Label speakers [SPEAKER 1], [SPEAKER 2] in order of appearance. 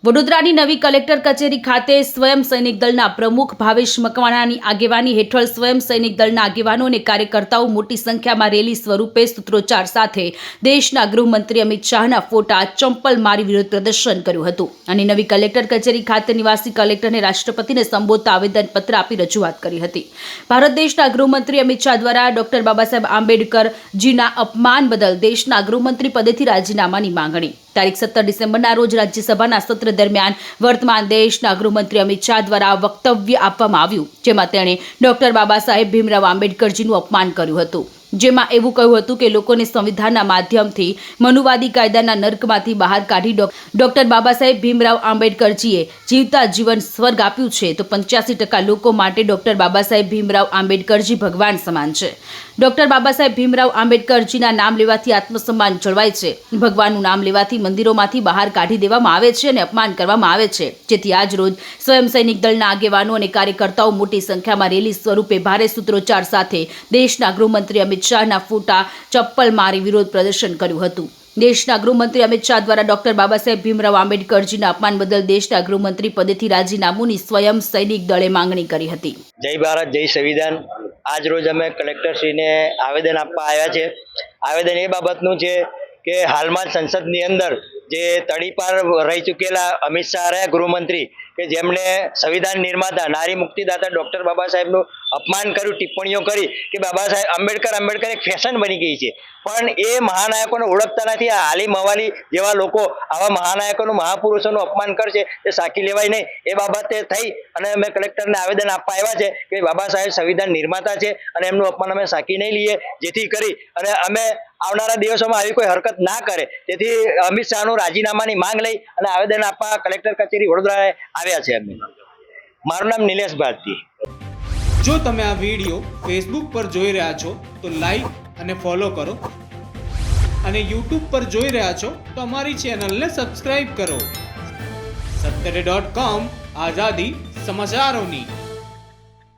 [SPEAKER 1] વડોદરાની નવી કલેક્ટર કચેરી ખાતે સ્વયં સૈનિક દળના પ્રમુખ ભાવેશ મકવાણાની આગેવાની હેઠળ સ્વયં સૈનિક દળના આગેવાનો અને કાર્યકર્તાઓ મોટી સંખ્યામાં રેલી સ્વરૂપે સૂત્રોચ્ચાર સાથે દેશના ગૃહમંત્રી અમિત શાહના ફોટા ચંપલ મારી વિરોધ પ્રદર્શન કર્યું હતું અને નવી કલેક્ટર કચેરી ખાતે નિવાસી કલેક્ટરને રાષ્ટ્રપતિને સંબોધતા આવેદનપત્ર આપી રજૂઆત કરી હતી। ભારત દેશના ગૃહમંત્રી અમિત શાહ દ્વારા ડોક્ટર બાબાસાહેબ આંબેડકરજીના અપમાન બદલ દેશના ગૃહમંત્રી પદેથી રાજીનામાની માંગણી। તારીખ 17 ડિસેમ્બરના રોજ રાજ્યસભાના સત્ર દરમિયાન વર્તમાન દેશના ગૃહમંત્રી અમિત શાહ દ્વારા વક્તવ્ય આપવામાં આવ્યું, જેમાં તેણે ડોક્ટર બાબાસાહેબ ભીમરાવ આંબેડકરજીનું અપમાન કર્યું હતું, જેમાં એવું કહ્યું હતું કે લોકોને સંવિધાનના માધ્યમથી મનુવાદી કાયદાના નર્કમાંથી બહાર કાઢી ડોક્ટર બાબાસાહેબ ભીમરાવ આંબેડકરજીએ જીવતા જીવન સ્વર્ગ આપ્યું છે, તો 85% લોકો માટે ડોક્ટર બાબાસાહેબ ભીમરાવ આંબેડકરજી ભગવાન સમાન છે। ડોક્ટર બાબાસાહેબ ભીમરાવ આંબેડકરજીના નામ લેવાથી આત્મસન્માન જળવાય છે, ભગવાનનું નામ લેવાથી મંદિરોમાંથી બહાર કાઢી દેવામાં આવે છે અને અપમાન કરવામાં આવે છે, જેથી આજ રોજ સ્વયં સૈનિક દળના આગેવાનો અને કાર્યકર્તાઓ મોટી સંખ્યામાં રેલી સ્વરૂપે ભારે સૂત્રોચ્ચાર સાથે દેશના ગૃહમંત્રી અમિત શાહના ફોટા ચપ્પલ મારી વિરોધ પ્રદર્શન કર્યું હતું। દેશના ગૃહમંત્રી અમિત શાહ દ્વારા ડોક્ટર બાબાસાહેબ ભીમરાવ આંબેડકરજીના અપમાન બદલ દેશના ગૃહમંત્રી પદેથી રાજીનામુની સ્વયં સૈનિક દળે માંગણી કરી હતી।
[SPEAKER 2] જય ભારત જય સંવિધાન। આજ રોજ અમે કલેક્ટરશ્રીને આવેદન આપવા આવ્યા છે। આવેદન એ બાબતનું છે કે હાલમાં સંસદની અંદર જે તડીપાર રહી ચૂકેલા અમિત શાહ રહ્યા ગૃહમંત્રી કે જેમણે સંવિધાન નિર્માતા નારી મુક્તિદાતા ડોક્ટર બાબા સાહેબનું અપમાન કર્યું, ટિપ્પણીઓ કરી કે બાબા સાહેબ આંબેડકર એક ફેશન બની ગઈ છે, પણ એ મહાનાયકોને ઓળખતા નથી। આ હાલી મવાલી જેવા લોકો આવા મહાનાયકોનું મહાપુરુષોનું અપમાન કરશે તે સાકી લેવાય નહીં। એ બાબતે થઈ અને અમે કલેક્ટરને આવેદન આપવા આવ્યા છે કે બાબા સાહેબ સંવિધાન નિર્માતા છે અને એમનું અપમાન અમે સાકી નહીં લઈએ, જેથી કરી અને અમે આવનારા દિવસોમાં આવી કોઈ હરકત ના કરે, તેથી અમિત શાહનું રાજીનામાની માંગ લઈ અને આવેદન આપવા કલેક્ટર કચેરી વડોદરા આવ્યા છે। અમે મારું નામ નિલેશ ભારતી।
[SPEAKER 3] જો તમે આ વિડીયો ફેસબુક પર જોઈ રહ્યા છો તો લાઈક અને ફોલો કરો, અને યુટ્યુબ પર જોઈ રહ્યા છો તો અમારી ચેનલને સબસ્ક્રાઇબ કરો। સત્તરે.com આઝાદી સમાચારોની।